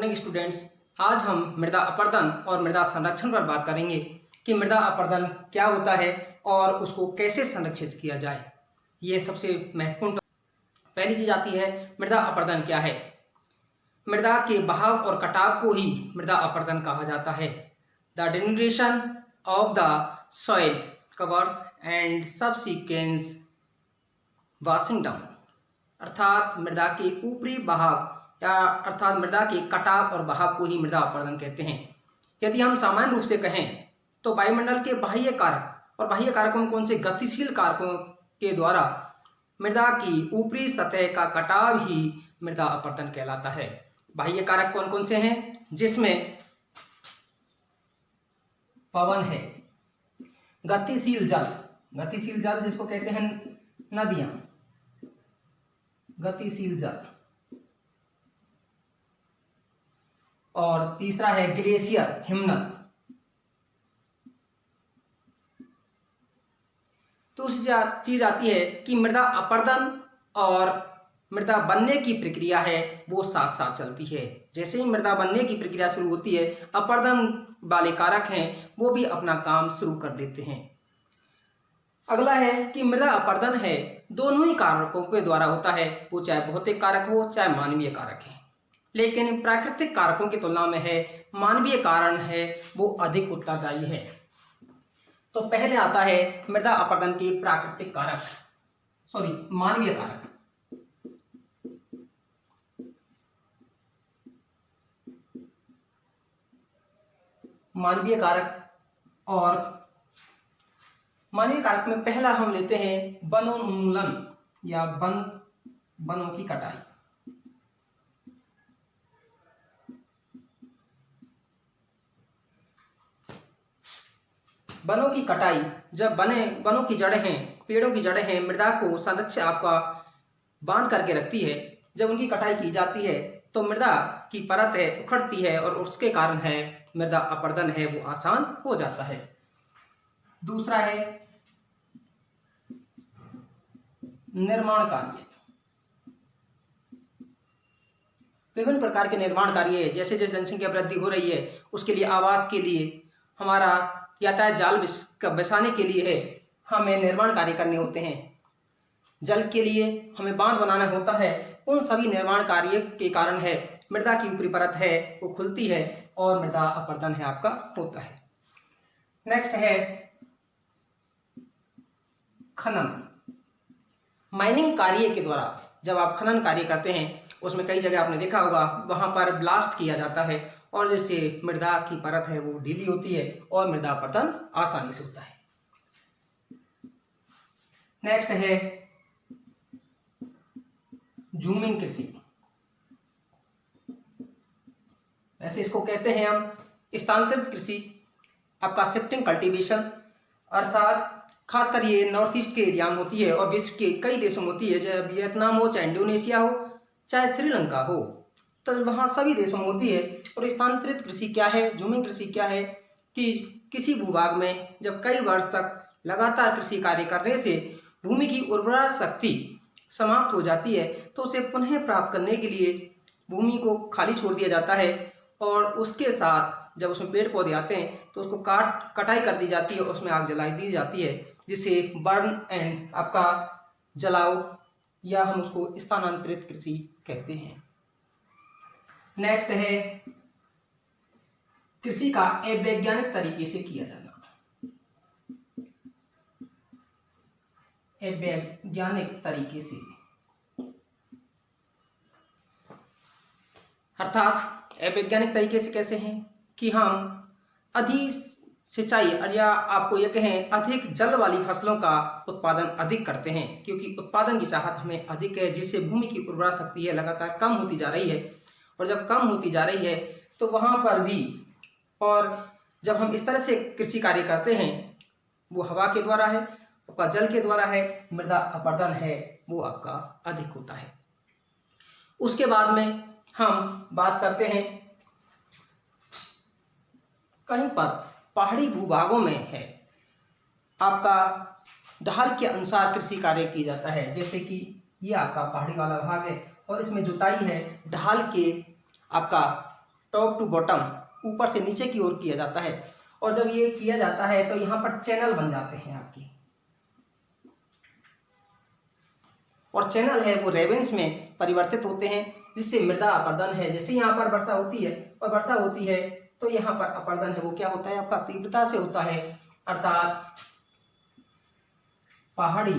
Morning students. आज हम मृदा अपरदन और मृदा संरक्षण पर बात करेंगे कि मृदा अपरदन क्या होता है और उसको कैसे संरक्षित किया जाए। ये सबसे महत्वपूर्ण पहली चीज आती है, मृदा अपरदन क्या है। मृदा के बहाव और कटाव को ही मृदा अपरदन कहा जाता है। The denudation of the soil covers and subsequence washing down, अर्थात मृदा के ऊपरी बहाव या अर्थात मृदा के कटाव और बहाव को ही मृदा अपरदन कहते हैं। यदि हम सामान्य रूप से कहें तो वायुमंडल के बाह्य कारक और बाह्य कारकों में कौन से गतिशील कारकों के द्वारा मृदा की ऊपरी सतह का कटाव ही मृदा अपरदन कहलाता है। बाह्य कारक कौन कौन से हैं? जिसमें पवन है, गतिशील जल जिसको कहते हैं नदियां, गतिशील जल, और तीसरा है ग्लेशियर, हिमनद। दूसरी चीज आती है कि मृदा अपरदन और मृदा बनने की प्रक्रिया है वो साथ साथ चलती है। जैसे ही मृदा बनने की प्रक्रिया शुरू होती है, अपरदन वाले कारक हैं वो भी अपना काम शुरू कर देते हैं। अगला है कि मृदा अपरदन है दोनों ही कारकों के द्वारा होता है, वो चाहे भौतिक कारक हो चाहे मानवीय कारक है। लेकिन प्राकृतिक कारकों की तुलना में है मानवीय कारण है वो अधिक उत्तरदायी है। तो पहले आता है मृदा अपरदन के प्राकृतिक कारक, मानवीय कारक। मानवीय कारक में पहला हम लेते हैं वनोन्मूलन या वनों की कटाई। वनों की कटाई, जब वनों की जड़ें हैं, पेड़ों की जड़ें हैं, मृदा को संरक्षण आपका बांध करके रखती है। जब उनकी कटाई की जाती है तो मृदा की परत है उखड़ती है और उसके कारण है मृदा अपरदन है वो आसान हो जाता है। दूसरा है निर्माण कार्य। विभिन्न प्रकार के निर्माण कार्य, जैसे जैसे जनसंख्या वृद्धि हो रही है उसके लिए आवास के लिए, हमारा यातायात जाल बिछाने के लिए है हमें निर्माण कार्य करने होते हैं, जल के लिए हमें बांध बनाना होता है। उन सभी निर्माण कार्य के कारण है मृदा की ऊपरी परत है वो खुलती है और मृदा अपरदन है आपका होता है। नेक्स्ट है खनन। माइनिंग कार्य के द्वारा जब आप खनन कार्य करते हैं उसमें कई जगह आपने देखा होगा वहां पर ब्लास्ट किया जाता है और जिससे मृदा की परत है वो ढीली होती है और मृदा अपरदन आसानी से होता है। नेक्स्ट है जूमिंग कृषि। वैसे इसको कहते हैं हम स्थानांतरित कृषि, आपका शिफ्टिंग कल्टीवेशन, अर्थात खासकर ये नॉर्थ ईस्ट के एरिया में होती है और विश्व के कई देशों में होती है, चाहे वियतनाम हो, चाहे इंडोनेशिया हो, चाहे श्रीलंका हो, तो वहाँ सभी देशों में होती है। और स्थानांतरित कृषि क्या है, जूमिंग कृषि क्या है कि किसी भूभाग में जब कई वर्ष तक लगातार कृषि कार्य करने से भूमि की उर्वरा शक्ति समाप्त हो जाती है तो उसे पुनः प्राप्त करने के लिए भूमि को खाली छोड़ दिया जाता है और उसके साथ जब उसमें पेड़ पौधे आते हैं तो उसको कटाई कर दी जाती है, उसमें आग जलाई दी जाती है, जिसे बर्न एंड आपका जलाओ या हम उसको स्थानांतरित कृषि कहते हैं। नेक्स्ट है कृषि का अवैज्ञानिक तरीके से किया जाना। अवैज्ञानिक तरीके से अर्थात अवैज्ञानिक तरीके से कैसे हैं कि हम अधिक सिंचाई या आपको यह कहें अधिक जल वाली फसलों का उत्पादन अधिक करते हैं, क्योंकि उत्पादन की चाहत हमें अधिक है, जिससे भूमि की उर्वरा शक्ति है लगातार कम होती जा रही है। और जब कम होती जा रही है तो वहां पर भी, और जब हम इस तरह से कृषि कार्य करते हैं वो हवा के द्वारा है, आपका जल के द्वारा है, मृदा अपरदन है वो आपका अधिक होता है। उसके बाद में हम बात करते हैं कहीं पर पहाड़ी भूभागों में है आपका ढाल के अनुसार कृषि कार्य किया जाता है। जैसे कि ये आपका पहाड़ी वाला भाग है और इसमें जुताई है ढाल के आपका टॉप टू बॉटम, ऊपर से नीचे की ओर किया जाता है। और जब ये किया जाता है तो यहाँ पर चैनल बन जाते हैं आपकी, और चैनल है वो रेवेंस में परिवर्तित होते हैं, जिससे मृदा अपर्दन है, जैसे यहाँ पर वर्षा होती है और वर्षा होती है तो यहाँ पर अपर्दन है वो क्या होता है आपका तीव्रता से होता है, अर्थात पहाड़ी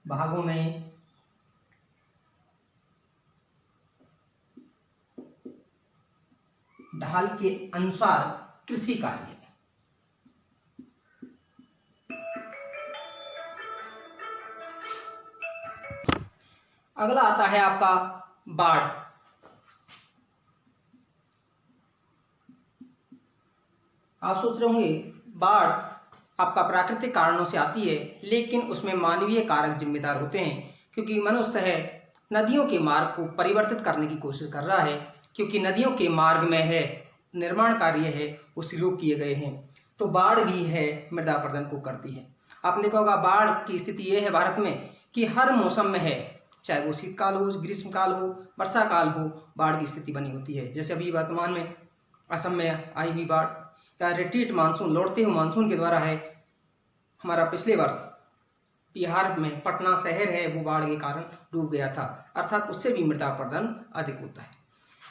भागों में ढाल के अनुसार कृषि कार्य। अगला आता है आपका बाढ़। आप सोच रहे होंगे बाढ़ आपका प्राकृतिक कारणों से आती है, लेकिन उसमें मानवीय कारक जिम्मेदार होते हैं, क्योंकि मनुष्य है नदियों के मार्ग को परिवर्तित करने की कोशिश कर रहा है, क्योंकि नदियों के मार्ग में है निर्माण कार्य है वो शुरू किए गए हैं, तो बाढ़ भी है मृदा अपरदन को करती है। आपने देखा होगा बाढ़ की स्थिति ये है भारत में कि हर मौसम में है, चाहे वो शीतकाल हो, ग्रीष्मकाल हो, वर्षा काल हो, बाढ़ की स्थिति बनी होती है। जैसे अभी वर्तमान में असम में आई हुई बाढ़ या रिट्रीट मानसून, लौटते हुए मानसून के द्वारा है हमारा पिछले वर्ष बिहार में पटना शहर है वो बाढ़ के कारण डूब गया था, अर्थात उससे भी मृदा अपरदन अधिक होता है।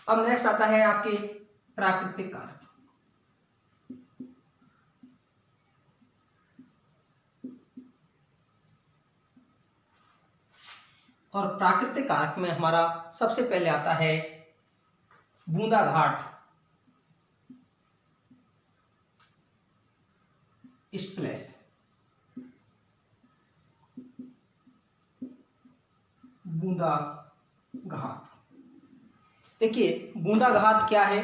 अब नेक्स्ट आता है आपके प्राकृतिक कारक। और प्राकृतिक कारक में हमारा सबसे पहले आता है बूंदा घाट, स्प्लैश। बूंदा घात, देखिए बूंदा घात क्या है,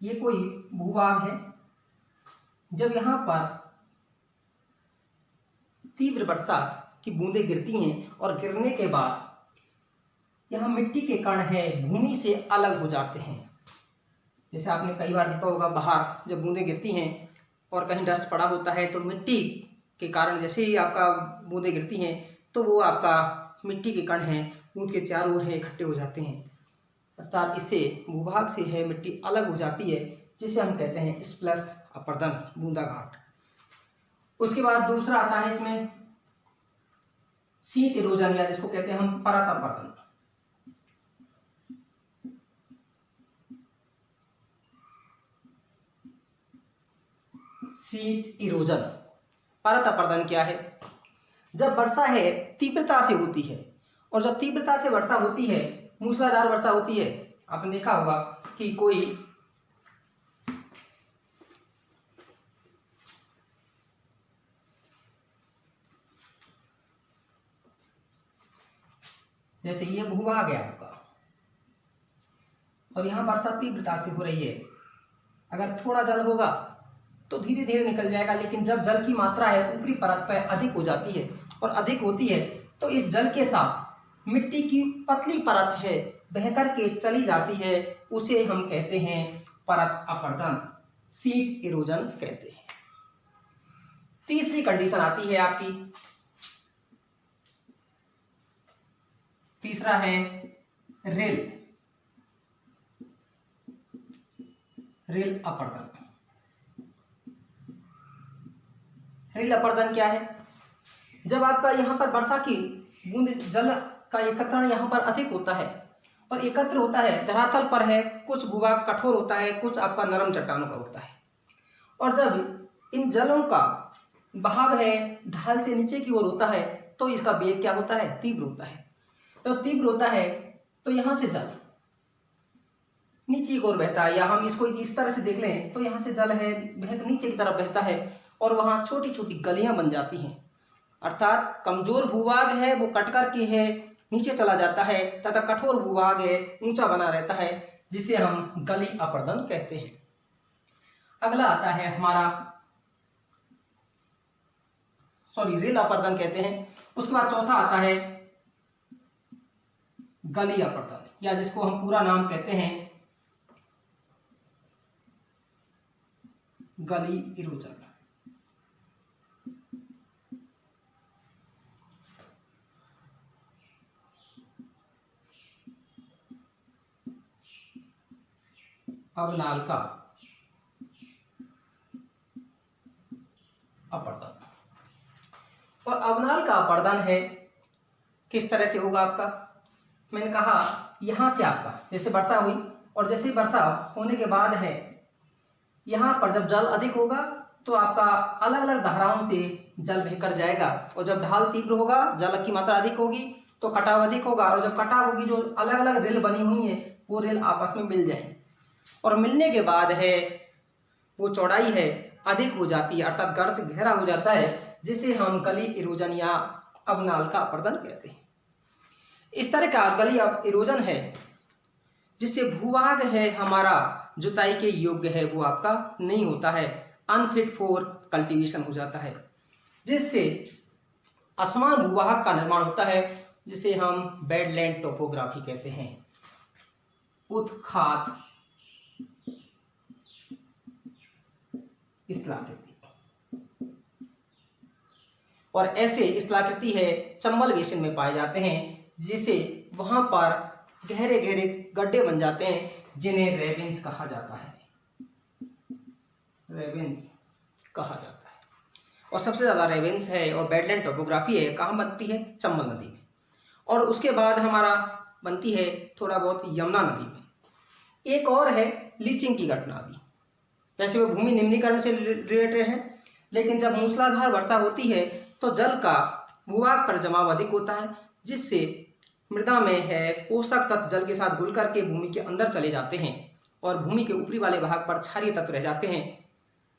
ये कोई भूभाग है, जब यहां पर तीव्र वर्षा की बूंदें गिरती हैं और गिरने के बाद यहाँ मिट्टी के कण है भूमि से अलग हो जाते हैं। जैसे आपने कई बार देखा होगा बाहर जब बूंदें गिरती हैं और कहीं डस्ट पड़ा होता है तो मिट्टी के कारण जैसे ही आपका बूंदें गिरती हैं तो वो आपका मिट्टी के कण हैं बूंद के चारों ओर है इकट्ठे हो जाते हैं, अर्थात इससे भूभाग से है मिट्टी अलग हो जाती है, जिसे हम कहते हैं स्प्लश अपरदन, बूंदा घाट। उसके बाद दूसरा आता है इसमें शीत इरोजन, या जिसको कहते हैं हम परत अपरदन। शीत इरोजन, परत अपरदन क्या है, जब वर्षा है तीव्रता से होती है, और जब तीव्रता से वर्षा होती है, मूसलाधार वर्षा होती है, आपने देखा होगा कि कोई जैसे ये भूभाग है आपका और यहां वर्षा तीव्रता से हो रही है, अगर थोड़ा जल होगा तो धीरे धीरे निकल जाएगा, लेकिन जब जल की मात्रा है ऊपरी परत पर अधिक हो जाती है और अधिक होती है तो इस जल के साथ मिट्टी की पतली परत है बहकर के चली जाती है, उसे हम कहते हैं परत अपरदन, शीत इरोजन कहते हैं। तीसरी कंडीशन आती है आपकी, तीसरा है रेल अपरदन। रेल अपरदन क्या है, जब आपका यहाँ पर वर्षा की बूंद जल का एकत्रण यहाँ पर अधिक होता है और एकत्र होता है, धरातल पर है, कुछ भूभाग कठोर होता है, कुछ आपका नरम चट्टानों का होता है, और जब इन जलों का बहाव है ढाल से नीचे की ओर होता है तो इसका वेग क्या होता है, तीव्र होता है। तो तीव्र होता है तो यहाँ से जल नीचे की ओर बहता है, या हम इसको इस तरह से देख लें तो यहाँ से जल है बह नीचे की तरफ बहता है और वहाँ छोटी छोटी गलियां बन जाती हैं, अर्थात कमजोर भूभाग है वो कट कर के है नीचे चला जाता है तथा कठोर भूभाग है ऊंचा बना रहता है, जिसे हम गली अपरदन कहते हैं। अगला आता है हमारा रेल अपरदन कहते हैं। उसके बाद चौथा आता है गली अपरदन, या जिसको हम पूरा नाम कहते हैं गली इरोजन। अवनाल का अपर्दन। और अवनाल का अपर्दन है किस तरह से होगा आपका, मैंने कहा यहां से आपका जैसे वर्षा हुई और जैसे वर्षा होने के बाद है यहां पर जब जल अधिक होगा तो आपका अलग अलग धाराओं से जल बहकर जाएगा, और जब ढाल तीव्र होगा जल की मात्रा अधिक होगी तो कटाव अधिक होगा, और जब कटाव होगी जो अलग अलग रेल बनी हुई है वो रेल आपस में मिल जाएंगे, और मिलने के बाद है वो चौड़ाई है अधिक हो जाती है, अर्थात गर्त गहरा हो जाता है, जिसे हम गली इरोजन या अवनाल का अपर्दन कहते हैं। इस तरह का गली इरोजन है जिससे भूभाग है हमारा जुताई के योग्य है वो आपका नहीं होता है, अनफिट फॉर कल्टीवेशन हो जाता है, जिससे असमान भूभाग का निर्माण होता है, जिसे हम बेडलैंड टोपोग्राफी कहते हैं। उत्खात स्थलाकृति, और ऐसे स्थलाकृति है चंबल बेसिन में पाए जाते हैं, जिसे वहां पर गहरे गहरे गड्ढे बन जाते हैं जिन्हें रेवेंस कहा जाता है, रेवेंस कहा जाता है। और सबसे ज्यादा रेवेंस है और बेडलैंड टोपोग्राफी है कहाँ बनती है, चंबल नदी में, और उसके बाद हमारा बनती है थोड़ा बहुत यमुना नदी में। एक और है लीचिंग की घटना भी, वैसे वो भूमि निम्नीकरण से रिलेटेड है, लेकिन जब मूसलाधार वर्षा होती है तो जल का भूभाग पर जमाव अधिक होता है, जिससे मृदा में है पोषक तत्व जल के साथ घुल करके भूमि के अंदर चले जाते हैं और भूमि के ऊपरी वाले भाग पर क्षारीय तत्व रह जाते हैं,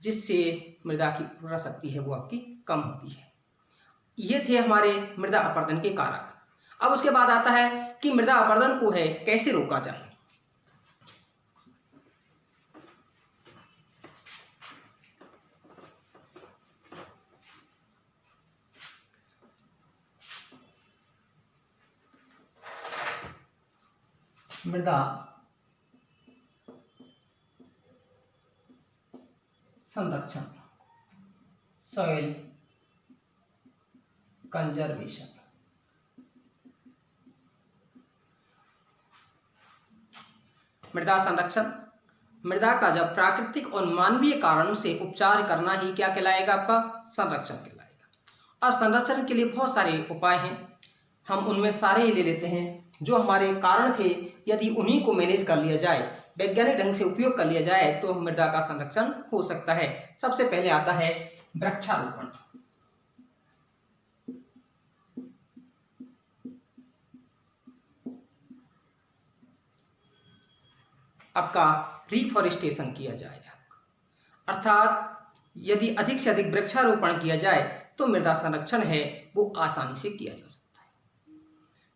जिससे मृदा की उर्वरा शक्ति है वो आपकी कम होती है। ये थे हमारे मृदा अपरदन के कारक। अब उसके बाद आता है कि मृदा अपरदन को है कैसे रोका जाए। मृदा संरक्षण, सॉइल कंजर्वेशन। मृदा संरक्षण, मृदा का जब प्राकृतिक और मानवीय कारणों से उपचार करना ही क्या कहलाएगा, आपका संरक्षण कहलाएगा। और संरक्षण के लिए बहुत सारे उपाय हैं, हम उनमें सारे ही ले लेते हैं जो हमारे कारण थे। यदि उन्हीं को मैनेज कर लिया जाए, वैज्ञानिक ढंग से उपयोग कर लिया जाए तो मृदा का संरक्षण हो सकता है। सबसे पहले आता है वृक्षारोपण। आपका रिफॉरेस्टेशन किया जाए, अर्थात यदि अधिक से अधिक वृक्षारोपण किया जाए तो मृदा संरक्षण है वो आसानी से किया जा सकता है।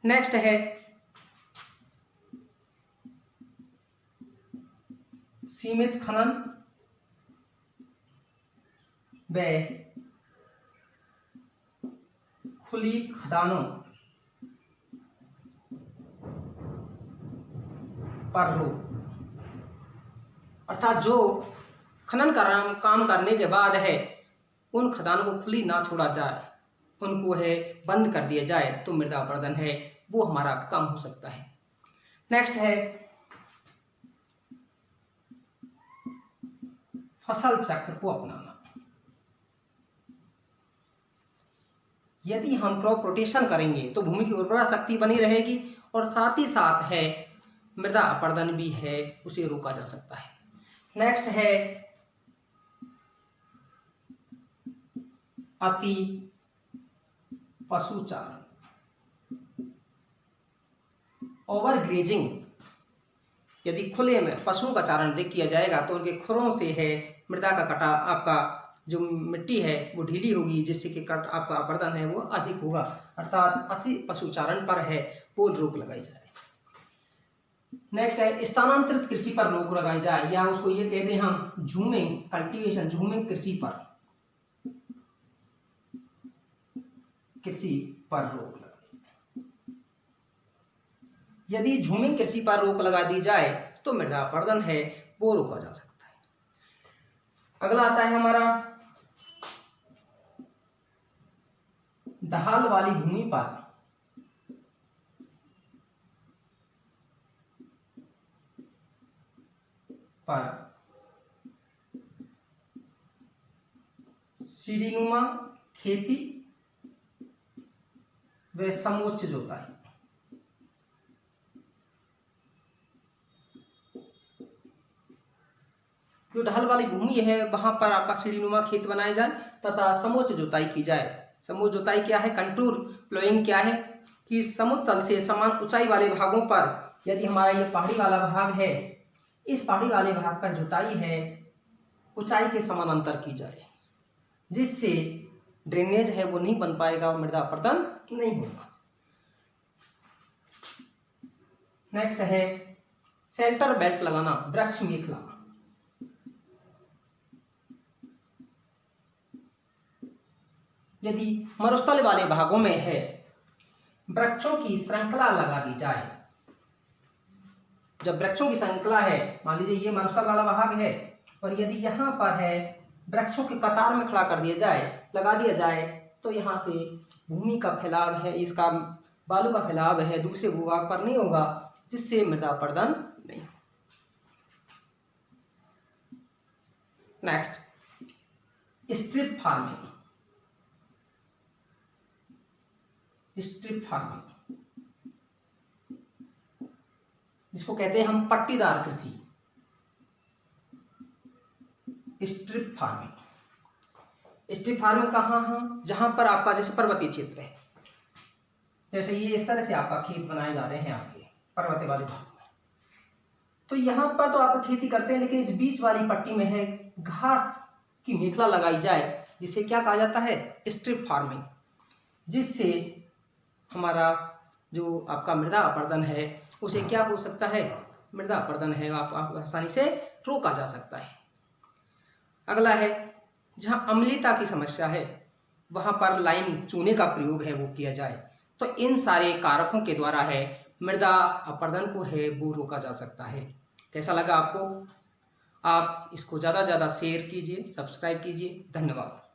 नेक्स्ट है सीमित खनन व खुली खदानों पर रोक, अर्थात जो खनन का काम करने के बाद है उन खदानों को खुली ना छोड़ा जाए, उनको है बंद कर दिया जाए तो मृदा अपरदन है वो हमारा कम हो सकता है। नेक्स्ट है फसल चक्र को अपनाना। यदि हम क्रॉप रोटेशन करेंगे तो भूमि की उर्वरा शक्ति बनी रहेगी और साथ ही साथ है मृदा अपरदन भी है उसे रोका जा सकता है। नेक्स्ट है अति पशुचारण, ओवर ग्रेजिंग। यदि खुले में पशुओं का चारण अधिक किया जाएगा तो उनके खुरों से है मृदा का कटा, आपका जो मिट्टी है वो ढीली होगी, जिससे कि कट आपका अपरदन है वो अधिक होगा, अर्थात अति पशुचारण पर है वो रोक लगाई जाए। नेक्स्ट है स्थानांतरित कृषि पर रोक लगाई जाए, या उसको ये कहते हैं हम झूमिंग कल्टीवेशन, झूमिंग कृषि पर रोक लगाई जाए। यदि झूमिंग कृषि पर रोक लगा दी जाए तो मृदा अपरदन है वो रोका जा सकता है। अगला आता है हमारा ढाल वाली भूमि पर पर सीढ़ीनुमा खेती व समोच्च जोताई। जो ढाल वाली भूमि है वहां पर आपका सीढ़ीनुमा खेत बनाया जाए तथा समोच्च जोताई की जाए। समोच्च जोताई क्या है? कंटूर प्लोइंग क्या है कि समुद्र तल से समान ऊंचाई वाले भागों पर, यदि हमारा ये पहाड़ी वाला भाग है, इस पहाड़ी वाले भाग पर जुताई है ऊंचाई के समानांतर की जाए, जिससे ड्रेनेज है वो नहीं बन पाएगा और मृदा अपरदन नहीं होगा। नेक्स्ट है सेंटर बेल्ट लगाना, वृक्ष मेखला। यदि मरुस्थल वाले भागों में है, वृक्षों की श्रृंखला लगा दी जाए। जब वृक्षों की श्रृंखला है, मान लीजिए ये मरुस्थल वाला भाग है और यदि यहाँ पर है वृक्षों की कतार में खड़ा कर दिया जाए, लगा दिया जाए, तो यहाँ से भूमि का फैलाव है, इसका बालू का फैलाव है दूसरे भूभाग पर नहीं होगा, जिससे मृदा अपरदन नहीं। Next strip farming. Strip farming जिसको कहते हैं हम पट्टीदार कृषि। स्ट्रिप फार्मिंग, स्ट्रिप फार्मिंग कहाँ है? जहां पर आपका जैसे पर्वतीय क्षेत्र है, जैसे ये इस तरह से आपका खेत बनाए जा रहे हैं आपके पर्वतीय वाले भाग में, तो यहाँ पर तो आप खेती करते हैं, लेकिन इस बीच वाली पट्टी में है घास की मेखला लगाई जाए, जिसे क्या कहा जाता है? स्ट्रिप फार्मिंग, जिससे हमारा जो आपका मृदा अपरदन है उसे क्या हो सकता है? मृदा अपरदन है आप आसानी से रोका जा सकता है। अगला है जहां अम्लीयता की समस्या है वहां पर लाइम चूने का प्रयोग है वो किया जाए। तो इन सारे कारकों के द्वारा है मृदा अपरदन को है वो रोका जा सकता है। कैसा लगा आपको? आप इसको ज़्यादा से ज़्यादा शेयर कीजिए, सब्सक्राइब कीजिए। धन्यवाद।